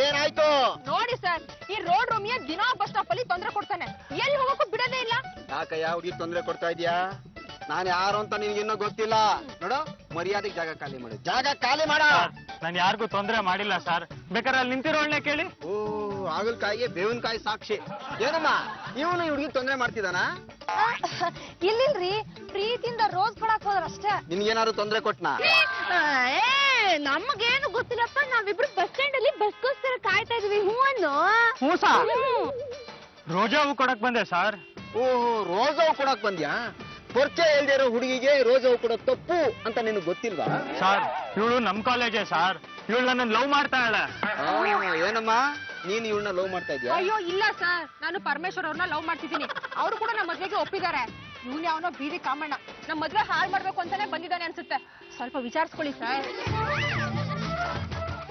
ಏನಾಯ್ತು? ನೋಡಿ ಸರ್, ಈ ರೋಡ್ ರೋಮಿಯ ದಿನಾ ಬಸ್ ಸ್ಟಾಪ್ ಅಲ್ಲಿ ತೊಂದ್ರೆ ಕೊಡ್ತಾನೆ. ಎಲ್ಲಿ ಹೋಗಕ್ಕೂ ಬಿಡೋದೇ ಇಲ್ಲ. ಯಾಕಯ್ಯ ಹುಡುಗಿ ತೊಂದ್ರೆ ಕೊಡ್ತಾ ಇದೀಯಾ? ನಾನು ಯಾರು ಅಂತ ನಿನ್ಗೆ ಇನ್ನೂ ಗೊತ್ತಿಲ್ಲ. ನೋಡು, ಮರ್ಯಾದೆಗೆ ಜಾಗ ಖಾಲಿ ಮಾಡು. ಜಾಗ ಖಾಲಿ ಮಾಡ. ನಾನು ಯಾರಿಗೂ ತೊಂದ್ರೆ ಮಾಡಿಲ್ಲ ಸರ್. ಬೇಕಾದ್ರೆ ಅಲ್ಲಿ ನಿಂತಿರೋಳ್ನೆ ಕೇಳಿ. ಓ, ಹಾಗಲ್ಕಾಯಿಗೆ ಬೇವಿನಕಾಯಿ ಸಾಕ್ಷಿ. ಏನಮ್ಮ, ಇವನು ಈ ಹುಡುಗಿ ತೊಂದ್ರೆ ಮಾಡ್ತಿದಾನ? ಇಲ್ಲಿಲ್ರಿ, ಪ್ರೀತಿಯಿಂದ ರೋಸ್ ಕೊಡಕ್ ಹೋದ್ರಷ್ಟೇ. ನಿನ್ಗೇನಾದ್ರು ತೊಂದ್ರೆ ಕೊಟ್ನಾ? ನಮಗೇನು ಗೊತ್ತಿಲ್ಲಪ್ಪ. ನಾವಿಬ್ರು ಬಸ್ ಸ್ಟ್ಯಾಂಡ್ ಅಲ್ಲಿ ಬಸ್ಗೋಸ್ಕರ ಕಾಯ್ತಾ ಇದೀವಿ. ಹೂವನ್ನು ಹೂಸ ರೋಜಾ ಹೂ ಕೊಡಕ್ ಬಂದೆ ಸರ್. ಓಹೋ, ರೋಜಾ ಹೂ ಕೊಡಕ್ ಬಂದ್ಯಾ? ಪರಿಚಯ ಇಲ್ದೇ ಇರೋ ಹುಡುಗಿಗೆ ರೋಜಾ ಹೂ ಕೊಡೋಕ್ ತಪ್ಪು ಅಂತ ನಿನಗ್ ಗೊತ್ತಿಲ್ವಾ? ಸರ್, ಇವಳು ನಮ್ ಕಾಲೇಜೇ ಸರ್. ಇವಳು ನನ್ನ ಲವ್ ಮಾಡ್ತಾ ಇದ್ದಾಳೆ. ಏನಮ್ಮ, ನೀನ್ ಇವಳನ್ನ ಲವ್ ಮಾಡ್ತಾ ಇದ್ಯಾ? ಅಯ್ಯೋ ಇಲ್ಲ ಸರ್, ನಾನು ಪರಮೇಶ್ವರ್ ಅವ್ರನ್ನ ಲವ್ ಮಾಡ್ತಿದ್ದೀನಿ. ಅವರು ಕೂಡ ನಮ್ಮ ಮದ್ವೆಗೆ ಒಪ್ಪಿದ್ದಾರೆ. ಇವನ್ ಯಾವನೋ ಬೀದಿ ಕಾಮಣ್ಣ ನಮ್ಮ ಮದ್ವೆ ಹಾಳು ಮಾಡ್ಬೇಕು ಅಂತಾನೆ ಬಂದಿದ್ದಾನೆ ಅನ್ಸುತ್ತೆ. ಸ್ವಲ್ಪ ವಿಚಾರಿಸ್ಕೊಳ್ಳಿ ಸರ್.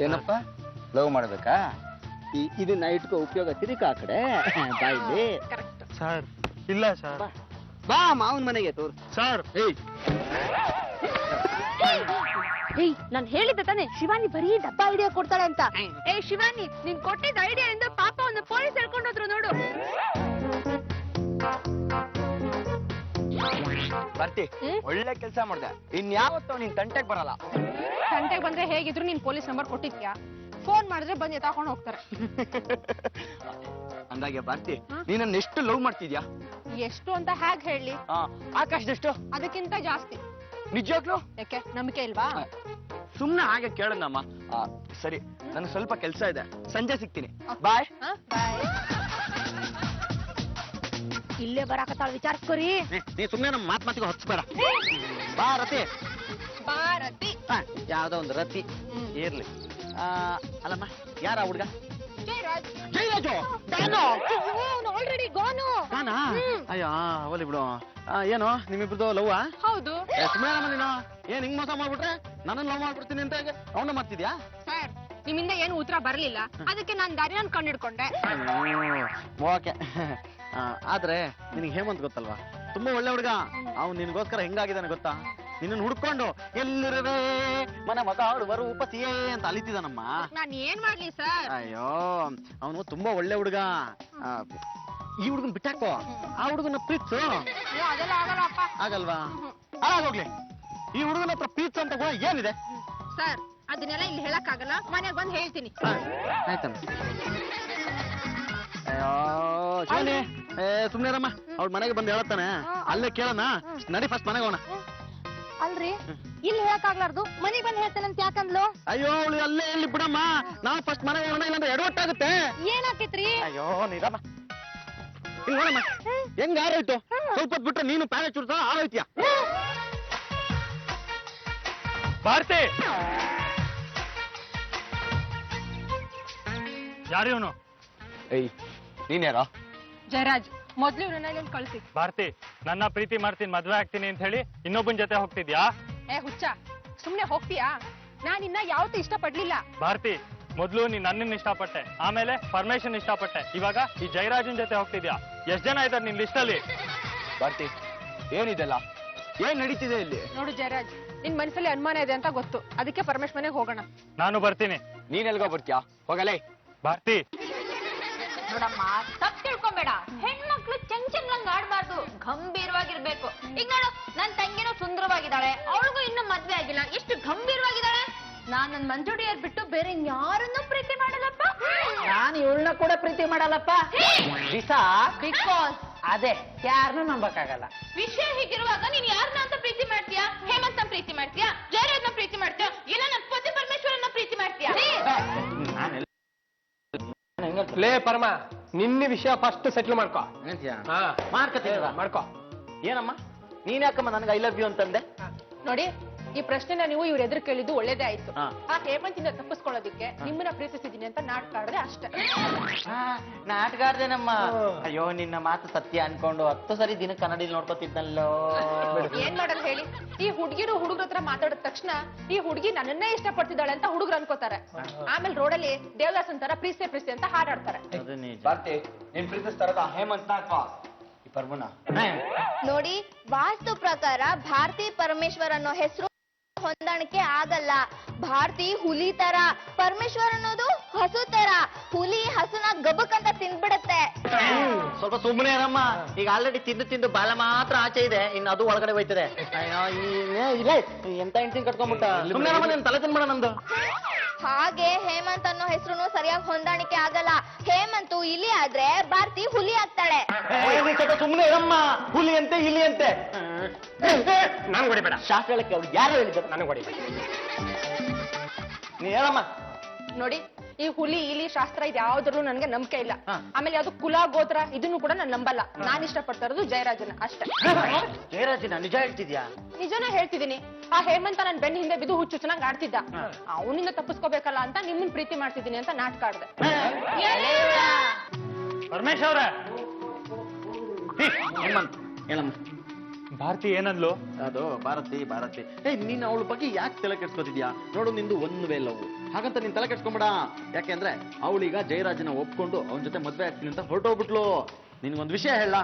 ಏನಪ್ಪ, ಲವ್ ಮಾಡ್ಬೇಕಾ? ಇದನ್ನ ಇಟ್ಕೋ ಉಪಯೋಗ ತಿರುಕ ಆ ಕಡೆ ಬಾಯಿಲಿ ಸರ್ ಇಲ್ಲ ಸರ್. ಬಾ ಮಾವನ ಮನೆಗೆ ತೋರ್ ಸರ್ ಏಯ್ ನಾನ್ ಹೇಳಿದ್ದೆ ತಾನೆ ಶಿವಾನಿ ಬರೀ ಡಬ್ಬ ಐಡಿಯಾ ಕೊಡ್ತಾಳೆ ಅಂತ. ಏ ಶಿವಾನಿ ನೀನ್ ಕೊಟ್ಟಿದ್ದ ಐಡಿಯಾ ಇಂದ ಪಾಪ ಒಂದು ಪೊಲೀಸ್ ಹೇಳ್ಕೊಂಡು ಹೋದ್ರು ನೋಡು. ಬರ್ತಿ ಒಳ್ಳೆ ಕೆಲಸ ಮಾಡ್ದೆ. ಇನ್ಯಾವತ್ತೂ ನೀನ್ ತಂಟೆಗೆ ಬರಲ್ಲ. ಗಂಟೆಗೆ ಬಂದ್ರೆ ಹೇಗಿದ್ರು ನೀನ್ ಪೊಲೀಸ್ ನಂಬರ್ ಕೊಟ್ಟಿದ್ಯಾ? ಫೋನ್ ಮಾಡಿದ್ರೆ ಬಂದು ಎತ್ತಾಕೊಂಡು ಹೋಗ್ತಾರೆ. ಅಂದಾಗೆ ಬರ್ತಿ ನೀನನ್ನ ಎಷ್ಟು ಲವ್ ಮಾಡ್ತಿದ್ಯಾ? ಎಷ್ಟು ಅಂತ ಹೇಗ್ ಹೇಳಿ? ಆಕಾಶದಷ್ಟು? ಅದಕ್ಕಿಂತ ಜಾಸ್ತಿ. ನಿಜವಾಗ್ಲು? ಯಾಕೆ ನಂಬಿಕೆ ಇಲ್ವಾ? ಸುಮ್ನೆ ಹಾಗೆ ಕೇಳನಮ್ಮ. ಸರಿ ನನಗೆ ಸ್ವಲ್ಪ ಕೆಲಸ ಇದೆ, ಸಂಜೆ ಸಿಗ್ತೀನಿ. ಬಾಯ್. ಇಲ್ಲೇ ಬರಾಕತ್ತಾಳ ವಿಚಾರಿಸ್ಕೊರಿ. ನೀ ಸುಮ್ನೆ ನಮ್ಮ ಮಾತಿಗೆ ಹೊಚ್ಬೇಡ. ಬಾ ರತಿ. ಭಾರತಿ ಯಾವ್ದೋ ಒಂದು ರತಿ ಇರ್ಲಿ. ಅಲ್ಲಮ್ಮ ಯಾರ ಹುಡ್ಗ? ಜಯರಾಜ್. ಜಯರಾಜು ಆಲ್ರೆಡಿ ಗೋನು. ಕಾನಾ? ಅಯ್ಯೋ ಅವಲಿ ಬಿಡು. ಏನು ನಿಮ್ಮಿಬ್ರದ್ದು ಲವ್? ಹೌದು ಸುಮ್ಮನೆ ನೀನು ಏನ್ ಹಿಂಗ್ ಮೋಸ ಮಾಡ್ಬಿಟ್ರೆ ನನ್ನನ್ನು ಲವ್ ಮಾಡ್ಬಿಡ್ತೀನಿ ಅಂತ ಅವನ ಮಾಡ್ತಿದ್ಯಾ? ಸರ್ ನಿಮ್ಮಿಂದ ಏನು ಉತ್ತರ ಬರ್ಲಿಲ್ಲ, ಅದಕ್ಕೆ ನಾನ್ ದಾರಿನ ಕಂಡಿಡ್ಕೊಂಡೆ. ಓಕೆ. ಆದ್ರೆ ನಿನಗೆ ಹೇಮಂತ್ ಗೊತ್ತಲ್ವಾ? ತುಂಬಾ ಒಳ್ಳೆ ಹುಡುಗ. ಅವ್ನು ನಿನ್ಗೋಸ್ಕರ ಹೆಂಗಾಗಿದ್ದಾನೆ ಗೊತ್ತಾ? ನಿನ್ನ ಹುಡ್ಕೊಂಡು ಎಲ್ಲಿರವೇ ಮನ ಮಗಾಡುವರು ಉಪತಿಯೇ ಅಂತ ಅಲಿತಿದಾನಮ್ಮ. ನಾನ್ ಏನ್ ಮಾಡ್ಲಿ ಸರ್? ಅಯ್ಯೋ ಅವನು ತುಂಬಾ ಒಳ್ಳೆ ಹುಡುಗ. ಈ ಹುಡುಗನ್ ಬಿಟ್ಟಾಕೋ, ಆ ಹುಡುಗನ ಪ್ರೀತ್ಸು. ಅದೆಲ್ಲ ಆಗಲ್ಲಪ್ಪ. ಆಗಲ್ವಾ? ಹಾಳಾಗೋಗ್ಲಿ. ಈ ಹುಡುಗನ ಹತ್ರ ಪ್ರೀತ್ಸು ಅಂತ ಏನಿದೆ? ಸರ್ ಅದನ್ನೆಲ್ಲ ಇಲ್ಲಿ ಹೇಳಕ್ ಆಗಲ್ಲ, ಮನೆಗ್ ಬಂದ್ ಹೇಳ್ತೀನಿ. ಆಯ್ತಮ್ಮ. ಅಯ್ಯೋ ಶಿವನಿ ಸುಮ್ನೆ ರಮ್ಮ. ಅವ್ಳ ಮನೆಗೆ ಬಂದು ಹೇಳತ್ತಾನೆ, ಅಲ್ಲೇ ಕೇಳೋಣ. ನಡಿ ಫಸ್ಟ್ ಮನೆಗೆ ಹೋಗೋಣ. ಅಲ್ರಿ ಇಲ್ಲಿ ಹೇಳಕ್ ಆಗ್ಲಾರ್ದು ಮನೆಗ್ ಬಂದ್ ಹೇಳ್ತೇನಂತ ಯಾಕಂದ್ಲು? ಅಯ್ಯೋ ಅವಳು ಅಲ್ಲೇ ಇಲ್ಲಿ ಬಿಡಮ್ಮ. ನಾವು ಫಸ್ಟ್ ಮನೆಗೆ ಹೋಗೋಣ, ಇಲ್ಲಾಂದ್ರೆ ಎಡವಟ್ಟಾಗುತ್ತೆ. ಏನಾಕೈತ್ರಿ? ಅಯ್ಯೋ ನೀರಮ್ಮ ಇಲ್ಲಿ ನೋಡಮ್ಮ ಹೆಂಗ್ ಆರೋಯ್ತು. ಸ್ವಲ್ಪ ಹೊತ್ತು ಬಿಟ್ರೆ ನೀನು ಪ್ಯಾನೆ ಚುಡ್ಸ ಆರೋಯ್ತೀಯ. ಭಾರತಿ ಯಾರು ಇವನು? ಏಯ್ ನೀನ್ ಯಾರೋ? ಜಯರಾಜ್ ಮೊದ್ಲು ಇವ್ರನ್ನ ಕಳ್ಸಿ. ಭಾರತಿ ನನ್ನ ಪ್ರೀತಿ ಮಾಡ್ತೀನಿ ಮದ್ವೆ ಆಗ್ತೀನಿ ಅಂತ ಹೇಳಿ ಇನ್ನೊಬ್ಬನ ಜೊತೆ ಹೋಗ್ತಿದ್ಯಾ? ಏ ಹುಚ್ಚ ಸುಮ್ನೆ ಹೋಗ್ತೀಯಾ? ನಾನ್ ಇನ್ನ ಯಾವತ್ತೂ ಇಷ್ಟ ಪಡ್ಲಿಲ್ಲ. ಭಾರತಿ ಮೊದ್ಲು ನೀನ್ ನನ್ನನ್ನ ಇಷ್ಟಪಟ್ಟೆ, ಆಮೇಲೆ ಪರಮೇಶನ್ ಇಷ್ಟಪಟ್ಟೆ, ಇವಾಗ ಈ ಜಯರಾಜನ್ ಜೊತೆ ಹೋಗ್ತಿದ್ಯಾ. ಎಷ್ಟ್ ಜನ ಇದ್ದಾರೆ ನಿನ್ ಲಿಸ್ಟ್ ಅಲ್ಲಿ? ಬರ್ತಿ ಏನಿದೆಲ್ಲ? ಏನ್ ನಡೀತಿದೆ ಇಲ್ಲಿ? ನೋಡು ಜಯರಾಜ್, ನಿನ್ ಮನಸ್ಸಲ್ಲಿ ಅನುಮಾನ ಇದೆ ಅಂತ ಗೊತ್ತು, ಅದಕ್ಕೆ ಪರಮೇಶ್ ಮನೆಗೆ ಹೋಗೋಣ. ನಾನು ಬರ್ತೀನಿ. ನೀನ್ ಎಲ್ಗೋ ಬರ್ತೀಯಾ? ಹೋಗಲೇ. ಭಾರತಿ ನೋಡಮ್ಮ ತಪ್ಪು ತಿಳ್ಕೊಂಬೇಡ, ಹೆಣ್ಮಕ್ಳು ಚಂಚಂಗ್ಲಂಗ್ ಆಡ್ಬಾರ್ದು, ಗಂಭೀರವಾಗಿರ್ಬೇಕು. ಈಗ ನೋಡು ನನ್ ತಂಗಿನೂ ಸುಂದರವಾಗಿದ್ದಾಳೆ, ಅವಳಿಗೂ ಇನ್ನೂ ಮದ್ವೆ ಆಗಿಲ್ಲ, ಎಷ್ಟು ಗಂಭೀರವಾಗಿದ್ದಾಳೆ. ನಾನ್ ನನ್ ಮಂಜುಡಿಯರ್ ಬಿಟ್ಟು ಬೇರೆ ಯಾರನ್ನೂ ಪ್ರೀತಿ ಮಾಡಲ್ಲಪ್ಪ. ನಾನು ಇವಳನ್ನ ಕೂಡ ಪ್ರೀತಿ ಮಾಡಲ್ಲಪ್ಪ. ಬಿಕಾಸ್ ಅದೇ ಯಾರನ್ನೂ ನಂಬಕ್ಕಾಗಲ್ಲ. ವಿಷಯ ಹೀಗಿರುವಾಗ ನೀನ್ ಯಾರನ್ನ ಅಂತ ಪ್ರೀತಿ ಮಾಡ್ತೀಯಾ? ಹೇಮಂತ್ನ ಪ್ರೀತಿ ಮಾಡ್ತೀಯಾ? ಜಯರಾಜ್ನ ಪ್ರೀತಿ ಮಾಡ್ತೀಯಾ? ಇಲ್ಲ ನನ್ನ ಪತಿ ಪರಮೇಶ್ವರನ್ನ ಪ್ರೀತಿ ಮಾಡ್ತೀಯಾ? ಲೇ ಪರಮ, ನಿನ್ನ ವಿಷಯ ಫಸ್ಟ್ ಸೆಟ್ಲ್ ಮಾಡ್ಕೋ. ಹಾ ಮಾಡ್ಕೋ. ಏನಮ್ಮ ನೀನ್ ಯಾಕಮ್ಮ ನನಗೆ ಐ ಲವ್ ಯು ಅಂತಂದೆ? ನೋಡಿ ಈ ಪ್ರಶ್ನೆನ ನೀವು ಇವ್ರ ಎದುರು ಕೇಳಿದ್ದು ಒಳ್ಳೇದೇ ಆಯ್ತು. ಹಾ. ಆ ಹೇಮಂತಿಂದ ತಪ್ಪಿಸ್ಕೊಳ್ಳೋದಿಕ್ಕೆ ನಿಮ್ಮನ್ನ ಪ್ರೀತಿಸಿದೀನಿ ಅಂತ ನಾಟಕ ಆಡಿದ್ರೆ ಅಷ್ಟೇ. ನಾಟಗಾಡ್ದೇನಮ್ಮ. ಅಯ್ಯೋ ನಿನ್ನ ಮಾತು ಸತ್ಯ ಅನ್ಕೊಂಡು 10 ಸರಿ ದಿನ ಕನ್ನಡಿಲಿ ನೋಡ್ಕೊತಿದ್ನಲ್ಲೋ. ಏನ್ ಮಾಡೋದು ಹೇಳಿ, ಈ ಹುಡುಗಿರು ಹುಡುಗ್ರ ಹತ್ರ ಮಾತಾಡಿದ ತಕ್ಷಣ ಈ ಹುಡುಗಿ ನನ್ನನ್ನೇ ಇಷ್ಟಪಡ್ತಿದ್ದಾಳೆ ಅಂತ ಹುಡುಗರು ಅನ್ಕೋತಾರೆ. ಆಮೇಲೆ ರೋಡಲ್ಲಿ ದೇವದಾಸ್ ಅಂತಾರ ಪ್ರೀತಿ ಅಂತ ಹಾಡಾಡ್ತಾರೆ. ಬರ್ತಿ ನೀನ್ ಪ್ರೀತಿಸ್ತಾರದ ಹೇಮಂತ್ ಅಥವಾ ಈ ಪರ್ವನ? ನೋಡಿ ವಾಸ್ತು ಪ್ರಕಾರ ಭಾರತಿ ಪರಮೇಶ್ವರ್ ಅನ್ನೋ ಹೆಸರು ಹೊಂದಾಣಿಕೆ ಆಗಲ್ಲ. ಭಾರತಿ ಹುಲಿ ತರ, ಪರಮೇಶ್ವರ್ ಅನ್ನೋದು ಹಸು ತರ. ಹುಲಿ ಹಸುನ ಗಬಕ್ ಅಂತ ತಿಂದ್ಬಿಡತ್ತೆ. ಸ್ವಲ್ಪ ಸುಮ್ಮನೆ ಇರಮ್ಮ. ಈಗ ಆಲ್ರೆಡಿ ತಿಂದು ಬಾಲ ಮಾತ್ರ ಆಚೆ ಇದೆ, ಇನ್ನು ಅದು ಒಳಗಡೆ ಹೋಯ್ತದೆ. ಅಯ್ಯೋ ಇಲ್ಲ ಎಂತ ಹೆಂಡ್ತಿನ ಕಟ್ಕೊಂಡ್ಬಿಟ್ಟ. ಸುಮ್ಮನೆ ಇರಮ್ಮ, ನೀನ್ ತಲೆ ತಿನ್ಬೇಡ ನಂದು. ಹಾಗೆ ಹೇಮಂತ್ ಅನ್ನೋ ಹೆಸರು ಸರಿಯಾಗಿ ಹೊಂದಾಣಿಕೆ ಆಗಲ್ಲ. ಹೇಮಂತು ಇಲಿ ಆದ್ರೆ ಭಾರತಿ ಹುಲಿ ಆಗ್ತಾಳೆ. ಸುಮ್ಮನೆ ಇರಮ್ಮ. ಹುಲಿ ಅಂತೆ ಇಲಿ ಅಂತೆ. ನಾನು ಹೊಡಿಬೇಡ. ಶಾಸ್ತ್ರ ಹೇಳಕ್ಕೆ ಅವ್ರು ಯಾರೋ ಹೇಳಿದ್ರು. ನನಗೆ ಹೊಡಿಬೇಡ. ನೀ ಹೇಳಮ್ಮ. ನೋಡಿ ಈ ಹುಲಿ ಇಲಿ ಶಾಸ್ತ್ರ ಇದು ಯಾವ್ದ್ರೂ ನನ್ಗೆ ನಂಬಿಕೆ ಇಲ್ಲ. ಆಮೇಲೆ ಯಾವ್ದು ಕುಲ ಗೋತ್ರ ಇದನ್ನು ಕೂಡ ನಾನು ನಂಬಲ್ಲ. ನಾನ್ ಇಷ್ಟಪಡ್ತಾ ಇರೋದು ಜಯರಾಜನ ಅಷ್ಟೇ. ಜಯರಾಜನ ನಿಜ ಹೇಳ್ತಿದ್ಯಾ? ನಿಜನೇ ಹೇಳ್ತಿದ್ದೀನಿ. ಆ ಹೇಮಂತ ನನ್ ಬೆನ್ನ ಹಿಂದೆ ಬಿದ್ದು ಹುಚ್ಚು ಚೆನ್ನಾಗಿ ಆಡ್ತಿದ್ದ. ಅವನಿಂದ ತಪ್ಪಿಸ್ಕೋಬೇಕಲ್ಲ ಅಂತ ನಿಮ್ಮನ್ ಪ್ರೀತಿ ಮಾಡ್ತಿದ್ದೀನಿ ಅಂತ ನಾಟಕ ಆಡ್ದೆ. ಪರಮೇಶ್ ಅವ್ರೆ ಹೇಮಂತ್ ಹೇಳಮ್ಮ. ಭಾರತಿ ಏನಂದ್ಲು? ಅದು ಭಾರತಿ ನೀನ್ ಅವಳ ಬಗ್ಗೆ ಯಾಕೆ ತಲೆ ಕೆಡ್ಸ್ಕೊತಿದ್ಯಾ? ನೋಡು, ನಿಂದು ಒಂದು ವೇ ಲವ್. ಹಾಗಂತ ನೀನ್ ತಲೆ ಕೆಡ್ಸ್ಕೊಂಬೇಡ. ಯಾಕೆಂದ್ರೆ ಅವಳೀಗ ಜಯರಾಜನ ಒಪ್ಕೊಂಡು ಅವನ ಜೊತೆ ಮದ್ವೆ ಆಗ್ತೀನಿ ಅಂತ ಹೊರಟೋಗ್ಬಿಟ್ಲು. ನಿನ್ಗೊಂದು ವಿಷಯ ಹೇಳ,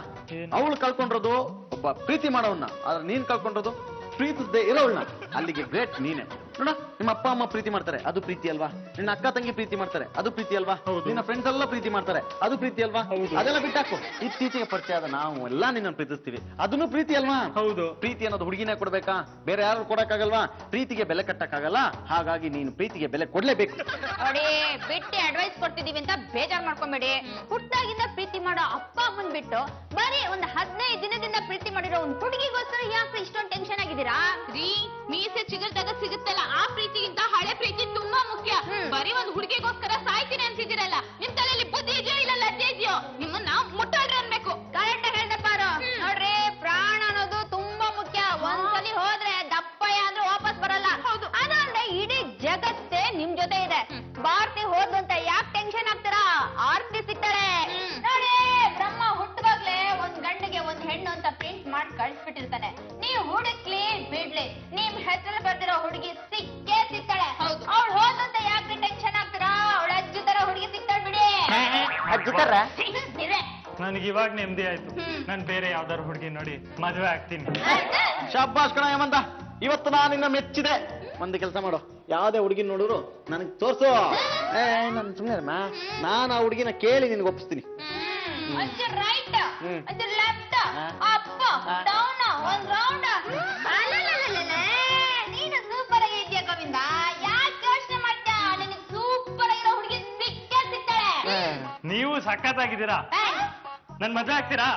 ಅವಳು ಕಳ್ಕೊಂಡಿರೋದು ಒಬ್ಬ ಪ್ರೀತಿ ಮಾಡೋವನ್ನ, ಆದ್ರೆ ನೀನ್ ಕಳ್ಕೊಂಡಿರೋದು ಪ್ರೀತಿಸದೆ ಇರೋವಳನ್ನ. ಅಲ್ಲಿಗೆ ಗ್ರೇಟ್ ನೀನೆ. ನೋಡ, ನಿಮ್ಮ ಅಪ್ಪ ಅಮ್ಮ ಪ್ರೀತಿ ಮಾಡ್ತಾರೆ, ಅದು ಪ್ರೀತಿ ಅಲ್ವಾ? ನಿನ್ನ ಅಕ್ಕ ತಂಗಿ ಪ್ರೀತಿ ಮಾಡ್ತಾರೆ, ಅದು ಪ್ರೀತಿ ಅಲ್ವಾ? ನಿನ್ನ ಫ್ರೆಂಡ್ಸ್ ಎಲ್ಲ ಪ್ರೀತಿ ಮಾಡ್ತಾರೆ, ಅದು ಪ್ರೀತಿ ಅಲ್ವಾ? ಅದೆಲ್ಲ ಬಿಟ್ಟಾಕು. ಇತ್ತೀಚೆಗೆ ಪರಿಚಯ ಆದ ನಾವು ಎಲ್ಲ ನಿನ್ನ ಪ್ರೀತಿಸ್ತೀವಿ, ಅದನ್ನು ಪ್ರೀತಿ ಅಲ್ವಾ? ಹೌದು. ಪ್ರೀತಿ ಅನ್ನೋದು ಹುಡುಗಿನೇ ಕೊಡ್ಬೇಕಾ? ಬೇರೆ ಯಾರು ಕೊಡಕ್ಕಾಗಲ್ವಾ? ಪ್ರೀತಿಗೆ ಬೆಲೆ ಕಟ್ಟಕ್ಕಾಗಲ್ಲ. ಹಾಗಾಗಿ ನೀನು ಪ್ರೀತಿಗೆ ಬೆಲೆ ಕೊಡ್ಲೇಬೇಕು. ನೋಡಿ, ಬಿಟ್ಟು ಅಡ್ವೈಸ್ ಕೊಡ್ತಿದೀವಿ ಅಂತ ಬೇಜಾರ್ ಮಾಡ್ಕೊಂಬೇಡಿ. ಹುಟ್ಟಾಗಿಂದ ಪ್ರೀತಿ ಮಾಡೋ ಅಪ್ಪ ಅಮ್ಮನ್ ಬಿಟ್ಟು ಬರೀ ಒಂದು 15 ದಿನದಿಂದ ಪ್ರೀತಿ ಮಾಡಿರೋ ಒಂದು ಹುಡುಗಿಗೋಸ್ಕರ ಯಾಕೆ ಇಷ್ಟೊಂದು ಟೆನ್ಷನ್ ಆಗಿದ್ದೀರಾ? ಮೀಸೆ ಚಿಗುರ್ದಾಗ ಸಿಗುತ್ತಲ್ಲ ಆ ಪ್ರೀತಿಗಿಂತ ಹಳೆ ಪ್ರೀತಿ ತುಂಬಾ ಮುಖ್ಯ. ಬರೀ ಒಂದು ಹುಡುಗಿಗೋಸ್ಕರ ಸಾಯ್ತೀನಿ ಅನ್ಸಿದಿರಲ್ಲ, ನಿಮ್ ತಲೆಯಲ್ಲಿ ಬುದ್ಧಿ ಇದೆಯೋ ಇಲ್ಲ ಲಜ್ಜೆ ಇದೆಯೋ? ನಿಮ್ಮನ್ನ ಮುಟ್ಟಾಡ್ರೆ ಅನ್ಬೇಕು. ಕರೆಕ್ಟ್ ಹೇಳ್ದಪ್ಪ. ನೋಡ್ರಿ, ಪ್ರಾಣ ಅನ್ನೋದು ತುಂಬಾ ಮುಖ್ಯ. ಒಂದ್ಸಲಿ ಹೋದ್ರೆ ದಪ್ಪಯ್ಯ ಅಂದ್ರೆ ವಾಪಸ್ ಬರಲ್ಲ. ಹೌದು. ಅದಲ್ಲದೆ ಇಡೀ ಜಗತ್ತೇ ನಿಮ್ ಜೊತೆ ಇದೆ. ಭಾರತಿ ಹೋದ್ಲು ಅಂತ ಯಾಕೆ ಟೆನ್ಷನ್ ಆಗ್ತೀರಾ? ಆರ್ತಿ ಸಿಗ್ತಾಳೆ ನೋಡಿ. ಬ್ರಹ್ಮ ಹುಟ್ಟುವಾಗ್ಲೇ ಒಂದ್ ಗಂಡಿಗೆ ಒಂದ್ ಹೆಣ್ಣು ಅಂತ ಪ್ರಿಂಟ್ ಮಾಡಿ ಕಳ್ಸಿಬಿಟ್ಟಿರ್ತಾನೆ. ನೀವು ಹುಡುಕ್ಲಿ ಬಿಡ್ಲಿ, ನಿಮ್ ಹೆಸರಲ್ಲಿ ಬರ್ದಿರೋ ಹುಡುಗಿ ಸಿಕ್ಕೇ ಸಿಗ್ತಾಳೆ. ಹೌದು. ಅವಳು ಹೋದಂತ ಯಾಕೆ ಟೆನ್ಷನ್ ಆಗ್ತೀರಾ? ಅವಳ ಅಜ್ಜಿ ತರ ಹುಡುಗಿ ಸಿಗ್ತಾಳೆ ಬಿಡಿ. ನನಗೆ ಇವಾಗ ನೆಮ್ಮದಿ ಆಯ್ತು. ನಾನು ಬೇರೆ ಯಾವ್ದಾರು ಹುಡುಗಿ ನೋಡಿ ಮದುವೆ ಆಗ್ತೀನಿ. ಶಾಬಾಷ್ ಕಣ ಹೇಮಂತ, ಇವತ್ತು ನಾನು ನಿನ್ನ ಮೆಚ್ಚಿದೆ. ಒಂದು ಕೆಲಸ ಮಾಡು, ಯಾವ್ದೇ ಹುಡುಗಿ ನೋಡಿದ್ರು ನನಗೆ ತೋರ್ಸು. ನನ್ ಸುಮ್ಮನೆ ನಾನು ಆ ಹುಡುಗಿನ ಕೇಳಿ ನಿನ್ಗೆ ಒಪ್ಪಿಸ್ತೀನಿ. ಒಂಚೂರು ರೈಟ್, ಒಂಚೂರು ಲೆಫ್ಟ್, ಅಪ್ ಡೌನ್, ಒಂದ್ ರೌಂಡ್. ನೀನು ಸೂಪರ್ ಆಗಿ ಇದೆಯಾ ಗೋವಿಂದ? ಯಾಕೆ ಯೋಚನೆ ಮಾಡ್ತಾ? ನಿನಗೆ ಸೂಪರ್ ಆಗಿರೋ ಹುಡುಗಿ ಸಿಕ್ಕೇ ಸಿಗ್ತಾಳೆ. ನೀವು ಸಖತ್ತಾಗಿದ್ದೀರಾ. ನನ್ ಮದುವೆ ಆಗ್ತೀರಾ?